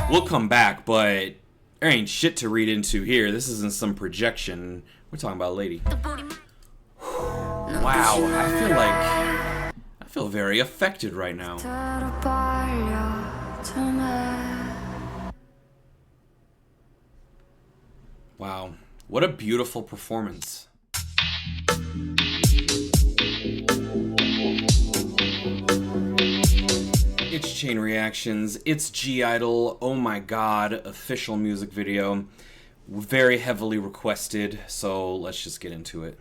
We'll come back, but there ain't shit to read into here. This isn't some projection. We're talking about a lady. Wow, I feel very affected right now. Wow, what a beautiful performance. It's Chain Reactions, it's G-Idle, oh my god, official music video. Very heavily requested, so let's just get into it.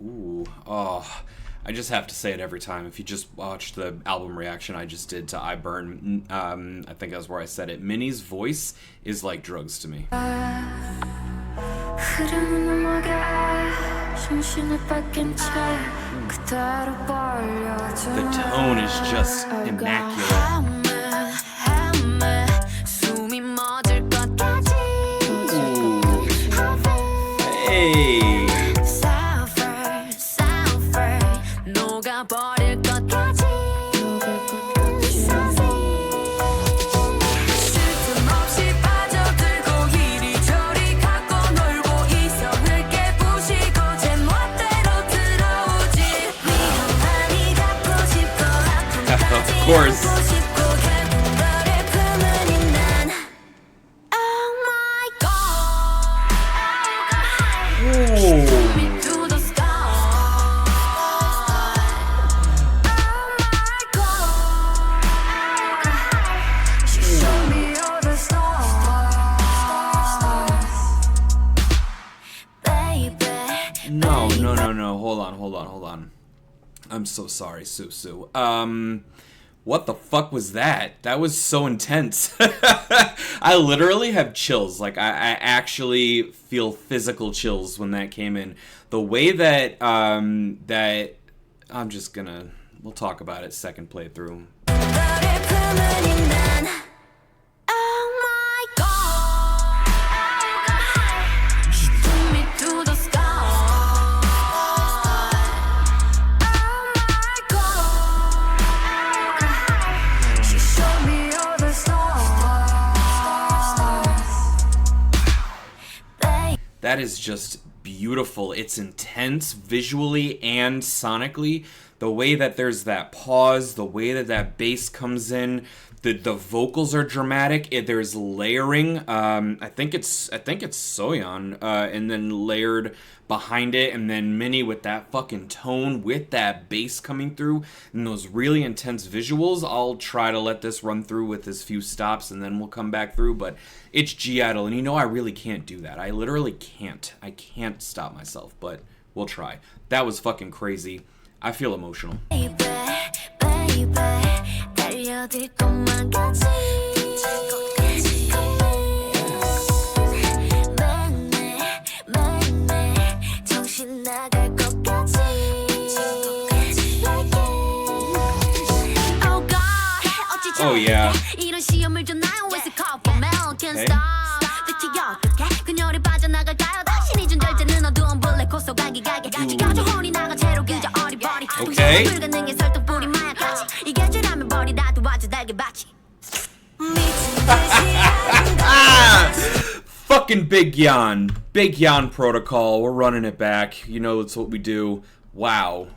Ooh, oh, I just have to say it every time. If you just watch the album reaction I just did to I Burn, I think that's where I said it. Minnie's voice is like drugs to me. The tone is just immaculate. Hey! Of course. No. Hold on. I'm so sorry, Sue. What the fuck was that? That was so intense. I literally have chills. Like, I actually feel physical chills when that came in. The way that, I'm just gonna, we'll talk about it second playthrough. That is just beautiful. It's intense visually and sonically. The way that there's that pause, the way that that bass comes in, the vocals are dramatic. There's layering. I think it's Soojin, and then layered behind it, and then Minnie with that fucking tone, with that bass coming through, and those really intense visuals. I'll try to let this run through with as few stops, and then we'll come back through. But it's G-Idle, and you know I really can't do that. I literally can't. I can't stop myself, but we'll try. That was fucking crazy. I feel emotional. Oh yeah. Okay. Okay. Fucking big yawn. Big yawn protocol. We're running it back. You know that's what we do. Wow.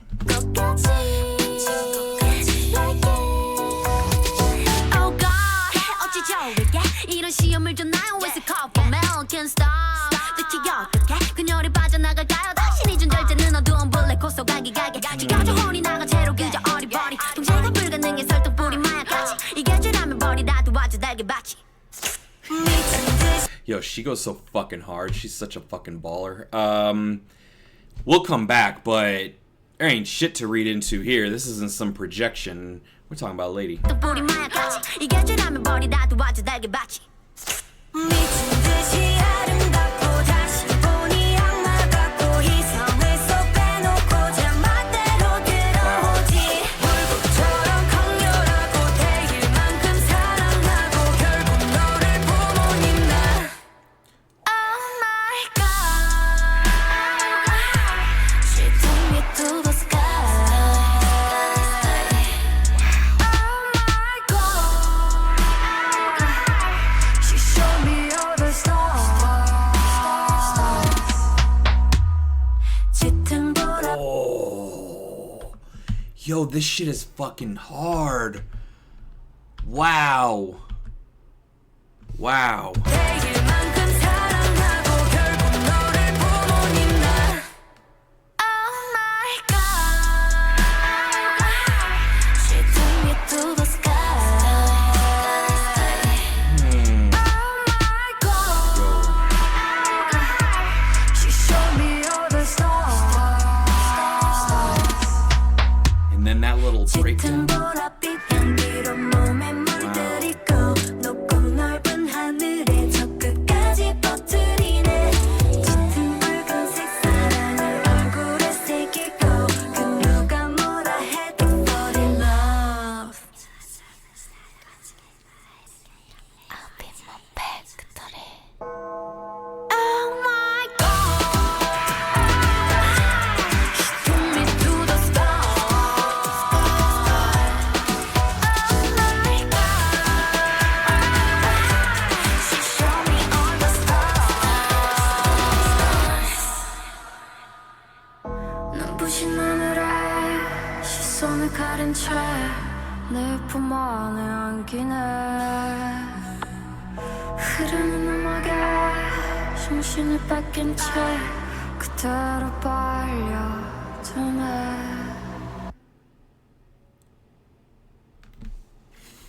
Yo, she goes so fucking hard. She's such a fucking baller. We'll come back, but there ain't shit to read into here. This isn't some projection. We're talking about a lady. Yo, this shit is fucking hard. Wow. Wow. And then that little breakdown.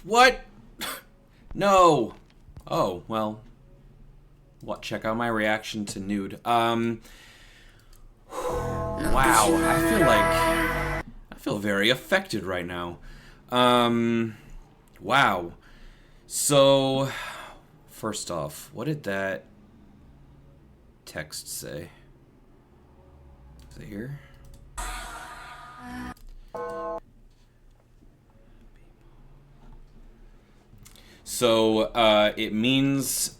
What? No. Oh, well. What? Check out my reaction to Nude. Wow. I feel very affected right now. Wow. So, first off, what did that text say? Is it here? So, it means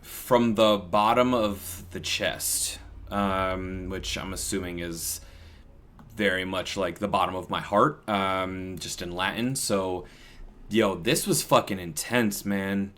from the bottom of the chest, which I'm assuming is very much like the bottom of my heart, just in Latin. So, yo, this was fucking intense, man.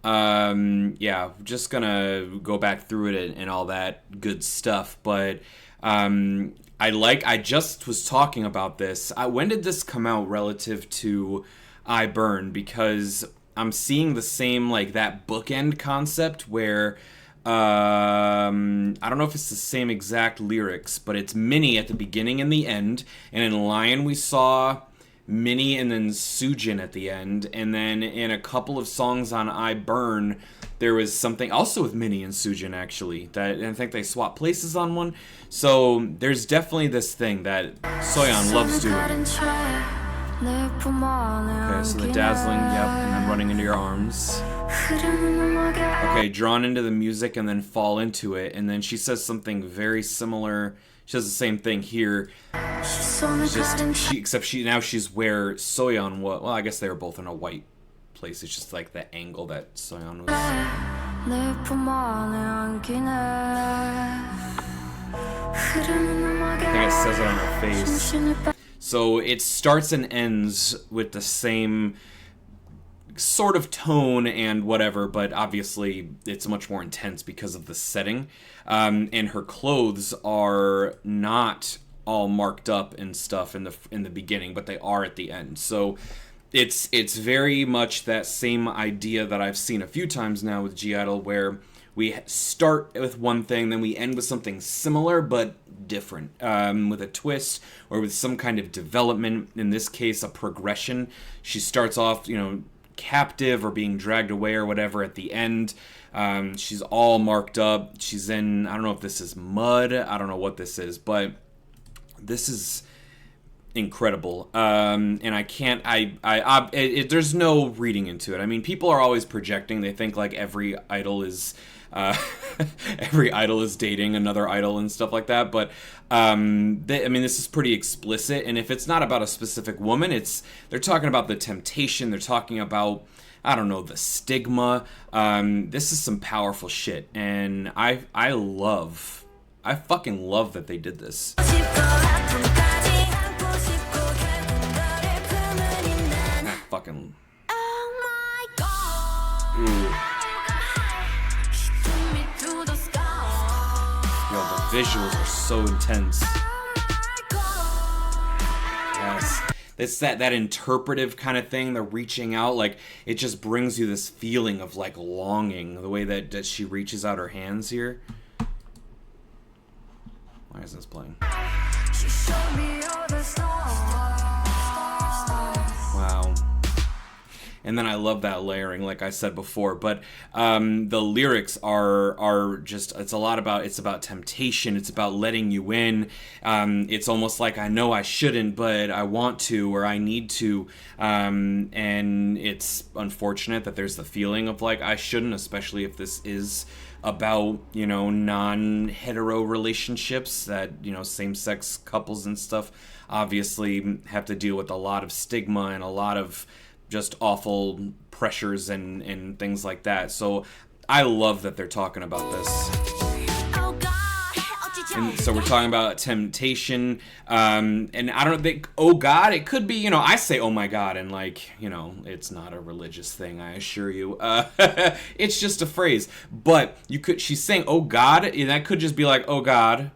Yeah, just gonna go back through it and all that good stuff, but I just was talking about this. When did this come out relative to I Burn? Because I'm seeing the same, like, that bookend concept where I don't know if it's the same exact lyrics, but it's Minnie at the beginning and the end, and in Lion we saw Minnie and then Soojin at the end, and then in a couple of songs on I Burn there was something also with Minnie and Soojin, actually, that I think they swapped places on one. So there's definitely this thing that Soyeon loves doing. Okay, so the dazzling, yep, and then running into your arms. Okay, drawn into the music and then fall into it, and then she says something very similar. She does the same thing here. Except now she's where Soyeon was. Well, I guess they were both in a white place. It's just like the angle that Soyeon was. I think it says it on her face. So it starts and ends with the same sort of tone and whatever, but obviously it's much more intense because of the setting. And her clothes are not all marked up and stuff in the beginning, but they are at the end. So it's very much that same idea that I've seen a few times now with gidle, where we start with one thing, then we end with something similar but different, with a twist or with some kind of development. In this case, a progression. She starts off, captive or being dragged away or whatever. At the end, she's all marked up. She's in, I don't know if this is mud, I don't know what this is, but this is incredible. And I can't, there's no reading into it. I mean, people are always projecting. They think like every idol is dating another idol and stuff like that, but this is pretty explicit, and if it's not about a specific woman, they're talking about the temptation, they're talking about, I don't know, the stigma. This is some powerful shit, and I fucking love that they did this. Fucking ooh. Yo, the visuals are so intense. Yes. it's that interpretive kind of thing, the reaching out, like it just brings you this feeling of like longing, the way that she reaches out her hands here. Why isn't this playing? Wow. And then I love that layering, like I said before. But the lyrics are just, it's about temptation. It's about letting you in. It's almost like, I know I shouldn't, but I want to, or I need to. And it's unfortunate that there's the feeling of like, I shouldn't, especially if this is about, you know, non-hetero relationships that, you know, same-sex couples and stuff obviously have to deal with a lot of stigma and a lot of just awful pressures and things like that. So I love that they're talking about this. And so we're talking about temptation, and I don't think, oh God, it could be, you know, I say, oh my God, and like, you know, it's not a religious thing, I assure you. It's just a phrase, but she's saying, oh God, and that could just be like, oh God,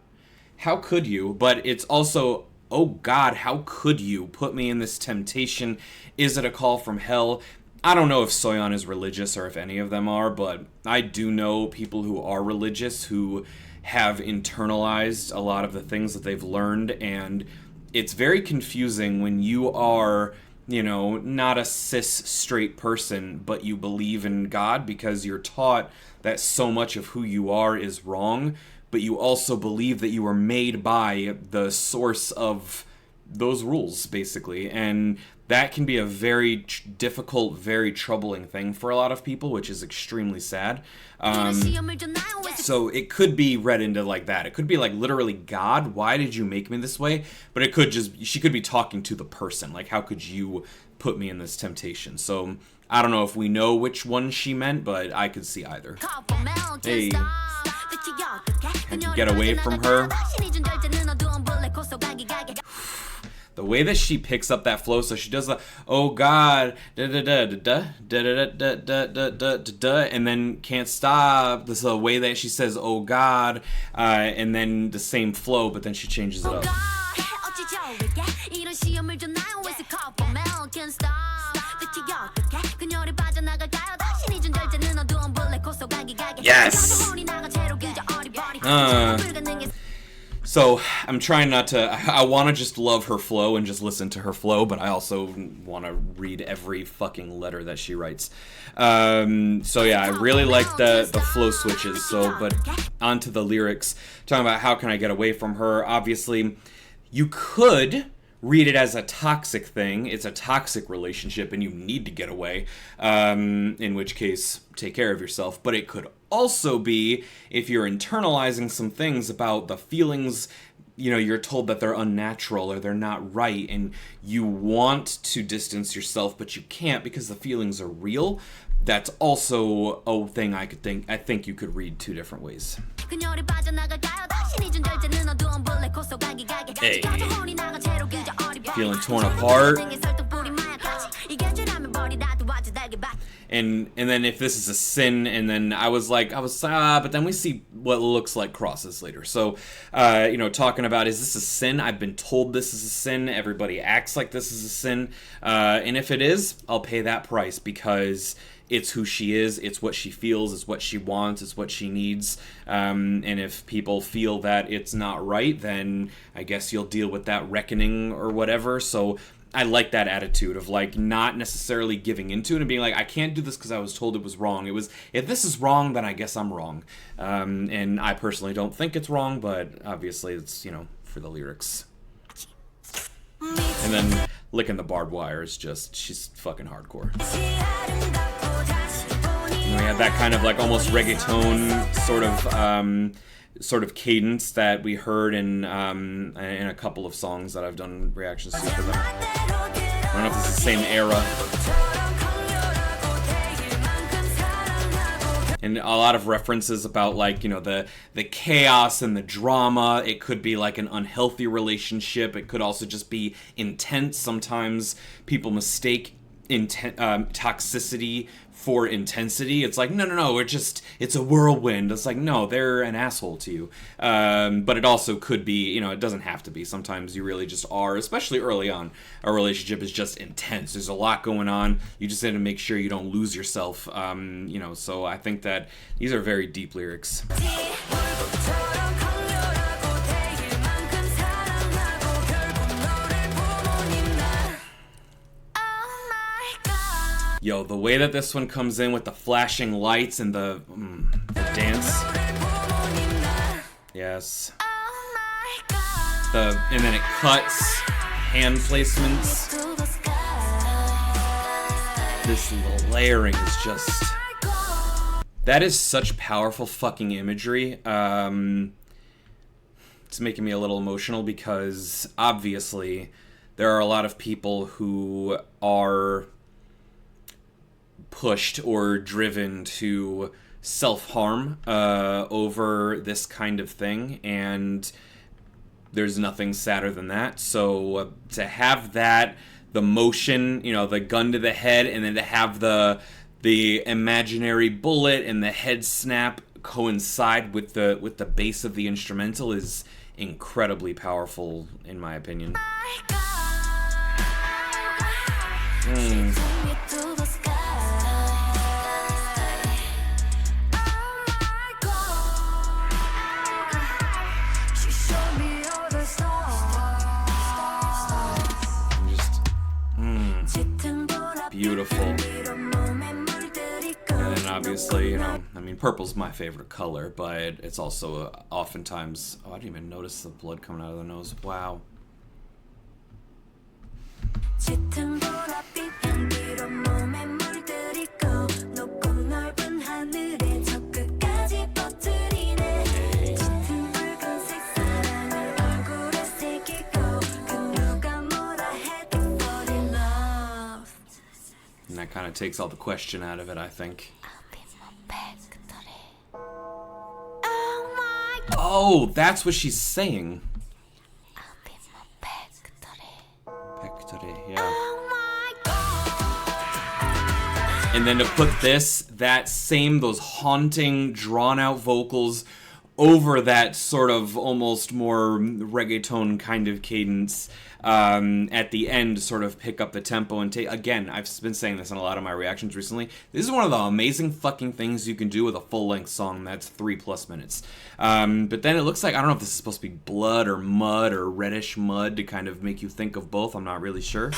how could you? But it's also, oh God, how could you put me in this temptation? Is it a call from hell? I don't know if Soojin is religious or if any of them are, but I do know people who are religious who have internalized a lot of the things that they've learned, and it's very confusing when you are, you know, not a cis straight person, but you believe in God because you're taught that so much of who you are is wrong, but you also believe that you were made by the source of those rules, basically. And that can be a very difficult, very troubling thing for a lot of people, which is extremely sad. So it could be read into like that. It could be like literally, God, why did you make me this way? But it could just, she could be talking to the person. Like, how could you put me in this temptation? So I don't know if we know which one she meant, but I could see either. Hey. Had to get away from her. The way that she picks up that flow, so she does the oh God, da da da da da da da da da da da, and then can't stop. This is the way that she says oh God, and then the same flow, but then she changes it up. Yes. So I'm trying not to, I want to just love her flow and just listen to her flow, but I also want to read every fucking letter that she writes. So yeah, I really like the flow switches. So, but onto the lyrics, talking about how can I get away from her. Obviously, you could read it as a toxic thing. It's a toxic relationship and you need to get away, in which case, take care of yourself. But it could also be if you're internalizing some things about the feelings, you know, you're told that they're unnatural or they're not right, and you want to distance yourself, but you can't because the feelings are real. That's also a thing I think you could read two different ways. Hey. Feeling torn apart. And then if this is a sin, and then but then we see what looks like crosses later. So, you know, talking about, is this a sin? I've been told this is a sin. Everybody acts like this is a sin. And if it is, I'll pay that price because it's who she is, it's what she feels, it's what she wants, it's what she needs. And if people feel that it's not right, then I guess you'll deal with that reckoning or whatever. So I like that attitude of like not necessarily giving into it and being like, I can't do this because I was told it was wrong. It was, if this is wrong, then I guess I'm wrong. And I personally don't think it's wrong, but obviously it's, you know, for the lyrics. And then licking the barbed wire is just, she's fucking hardcore. And we have that kind of like almost reggaeton sort of cadence that we heard in a couple of songs that I've done reactions to for them. I don't know if it's the same era. And a lot of references about like, you know, the chaos and the drama. It could be like an unhealthy relationship. It could also just be intense. Sometimes people mistake toxicity for intensity. It's like, no, it's a whirlwind. It's like, no, they're an asshole to you. But it also could be, it doesn't have to be. Sometimes you really just are, especially early on. A relationship is just intense. There's a lot going on. You just have to make sure you don't lose yourself. So I think that these are very deep lyrics. Yo, the way that this one comes in with the flashing lights and the dance. Yes. And then it cuts, hand placements. This layering is just... That is such powerful fucking imagery. It's making me a little emotional because obviously there are a lot of people who are pushed or driven to self-harm over this kind of thing, and there's nothing sadder than that. So to have that, the motion, the gun to the head, and then to have the imaginary bullet and the head snap coincide with the bass of the instrumental is incredibly powerful, in my opinion. Beautiful. And then obviously, purple's my favorite color, but it's also oftentimes... Oh, I didn't even notice the blood coming out of the nose. Wow. And that kind of takes all the question out of it, I think. Oh, that's what she's saying. Yeah. And then to put those haunting, drawn-out vocals over that sort of almost more reggaeton kind of cadence at the end, sort of pick up the tempo and take... Again, I've been saying this in a lot of my reactions recently. This is one of the amazing fucking things you can do with a full-length song that's 3+ minutes. But then it looks like... I don't know if this is supposed to be blood or mud or reddish mud to kind of make you think of both. I'm not really sure.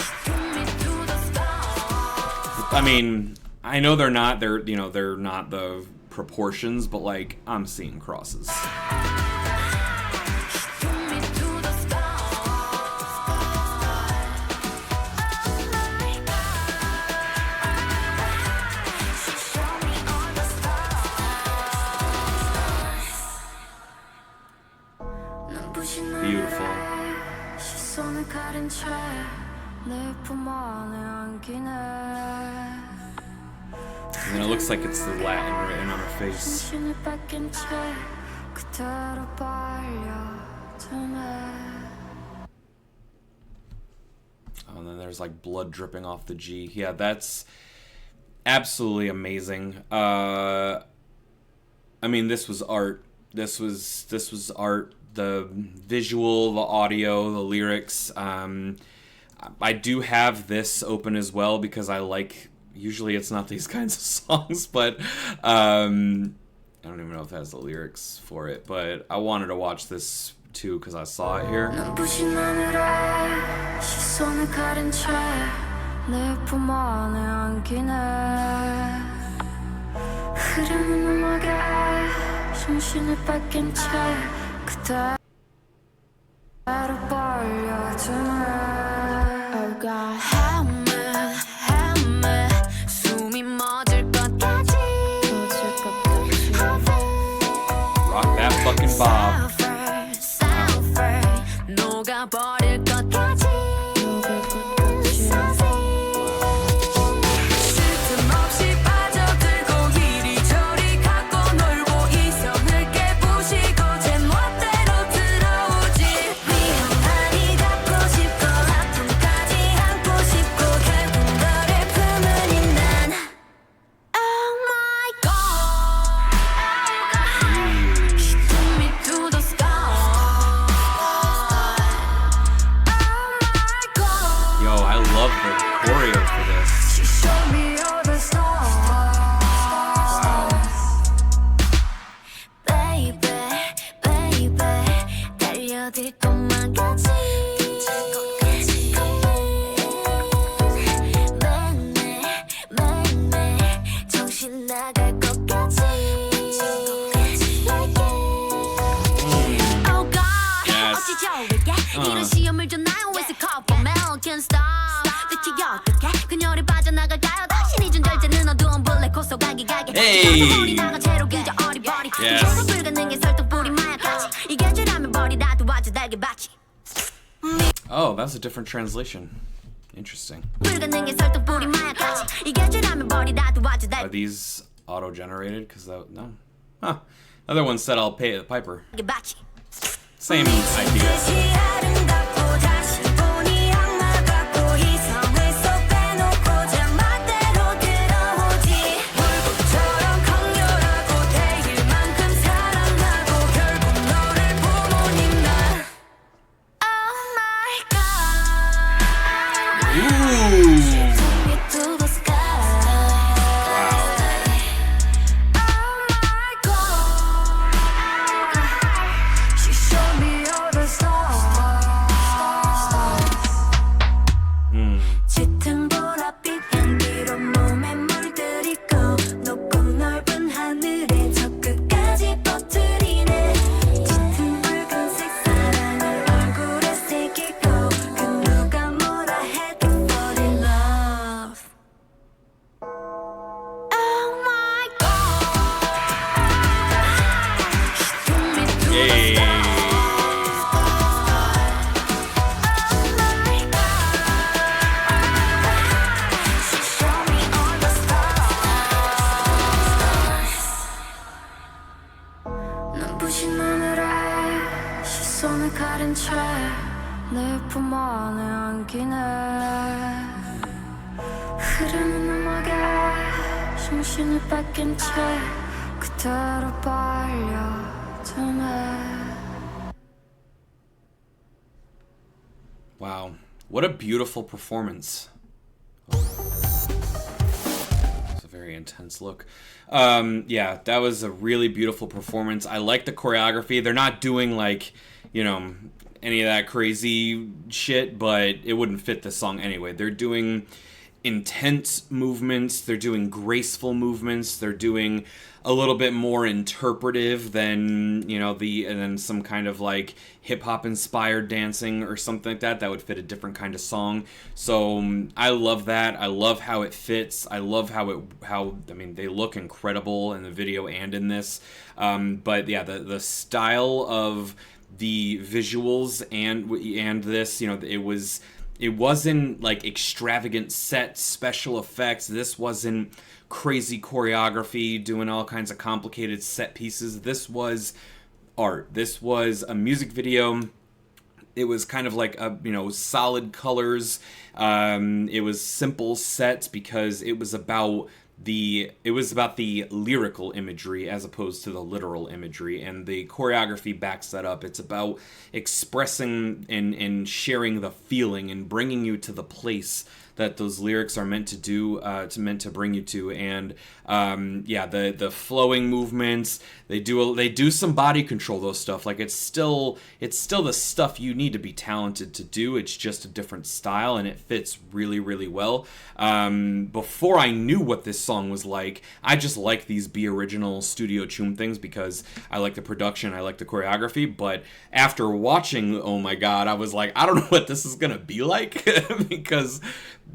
I mean, I know they're not the proportions, but like, I'm seeing crosses. Beautiful. And then it looks like it's the Latin written on her face. Oh, and then there's like blood dripping off the G. Yeah, that's absolutely amazing. I mean, this was art. This was art. The visual, the audio, the lyrics. I do have this open as well because I like... Usually it's not these kinds of songs, but I don't even know if it has the lyrics for it, but I wanted to watch this too because I saw it here. Oh God. Rock that fucking bob. Hey! Yes. Oh, that's a different translation. Interesting. Are these auto-generated? Because that, no. Huh. Other one said I'll pay the piper. Same idea. Wow, what a beautiful performance. It's a very intense look. Yeah, that was a really beautiful performance. I like the choreography. They're not doing like, you know, any of that crazy shit, but it wouldn't fit the song anyway. They're doing intense movements, they're doing graceful movements, they're doing a little bit more interpretive than, you know, and then some kind of like hip-hop inspired dancing or something like that. That would fit a different kind of song. So I love that. I love how it fits. I love how I mean, they look incredible in the video and in this. But yeah, the style of the visuals and this, you know, it wasn't like extravagant set special effects. This wasn't crazy choreography doing all kinds of complicated set pieces. This was art. This was a music video. It was kind of like a, you know, solid colors. It was simple sets because it was about the lyrical imagery as opposed to the literal imagery, and the choreography backs that up. It's about expressing and sharing the feeling and bringing you to the place that those lyrics are meant to do, meant to bring you to. And yeah, the flowing movements, they do some body control, those stuff. Like it's still the stuff you need to be talented to do. It's just a different style, and it fits really, really well. Before I knew what this song was like, I just like these Be Original Studio Chum things because I like the production, I like the choreography. But after watching Oh My God, I was like, I don't know what this is gonna be like because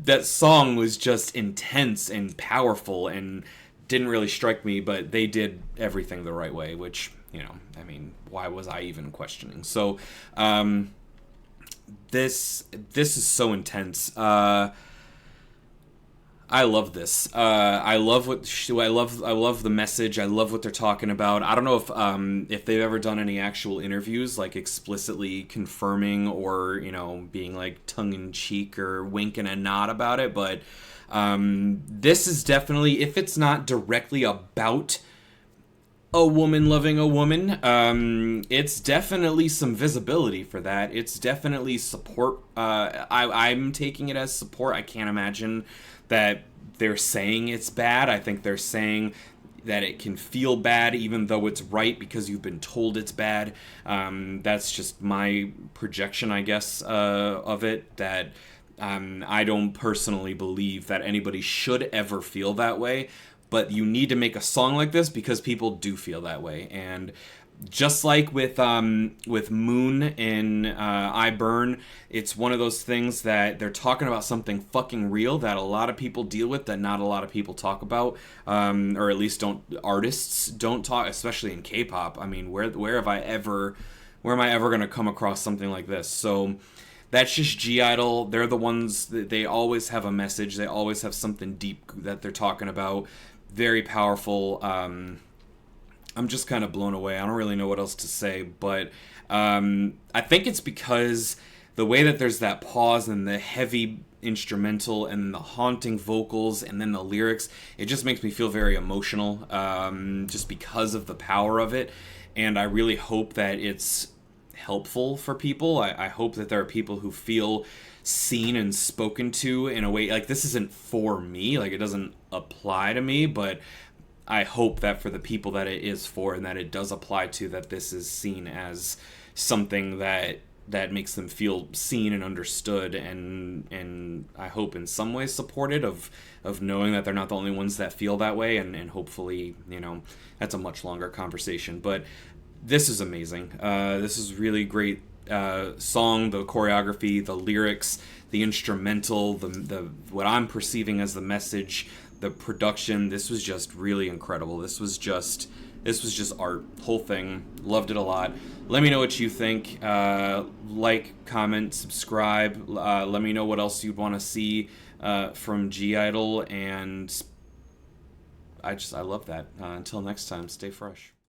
that song was just intense and powerful and didn't really strike me, but they did everything the right way, which, you know, I mean, why was I even questioning? So this is so intense. I love this. I love the message. I love what they're talking about. I don't know if they've ever done any actual interviews, like explicitly confirming or, you know, being like tongue in cheek or winking a nod about it. But this is definitely, if it's not directly about a woman loving a woman, it's definitely some visibility for that. It's definitely support. I'm taking it as support. I can't imagine that they're saying it's bad. I think they're saying that it can feel bad even though it's right because you've been told it's bad. That's just my projection, I guess, of it, that I don't personally believe that anybody should ever feel that way. But you need to make a song like this because people do feel that way. And just like with Moon in I Burn, it's one of those things that they're talking about something fucking real that a lot of people deal with that not a lot of people talk about, or at least artists don't talk, especially in K-pop. I mean, where am I ever going to come across something like this? So that's just G-Idle. They're the ones that they always have a message. They always have something deep that they're talking about. Very powerful. I'm just kind of blown away. I don't really know what else to say, but I think it's because the way that there's that pause and the heavy instrumental and the haunting vocals and then the lyrics, it just makes me feel very emotional, just because of the power of it. And I really hope that it's helpful for people. I hope that there are people who feel seen and spoken to in a way, like, this isn't for me, like, it doesn't apply to me, but I hope that for the people that it is for and that it does apply to, that this is seen as something that makes them feel seen and understood, and I hope in some ways supported of knowing that they're not the only ones that feel that way, and hopefully, you know, that's a much longer conversation. But this is amazing. This is really great song, the choreography, the lyrics, the instrumental, the what I'm perceiving as the message, the production. This was just really incredible. This was just art. Whole thing. Loved it a lot. Let me know what you think. Like, comment, subscribe. Let me know what else you'd want to see from G-Idle, and I love that. Until next time, stay fresh.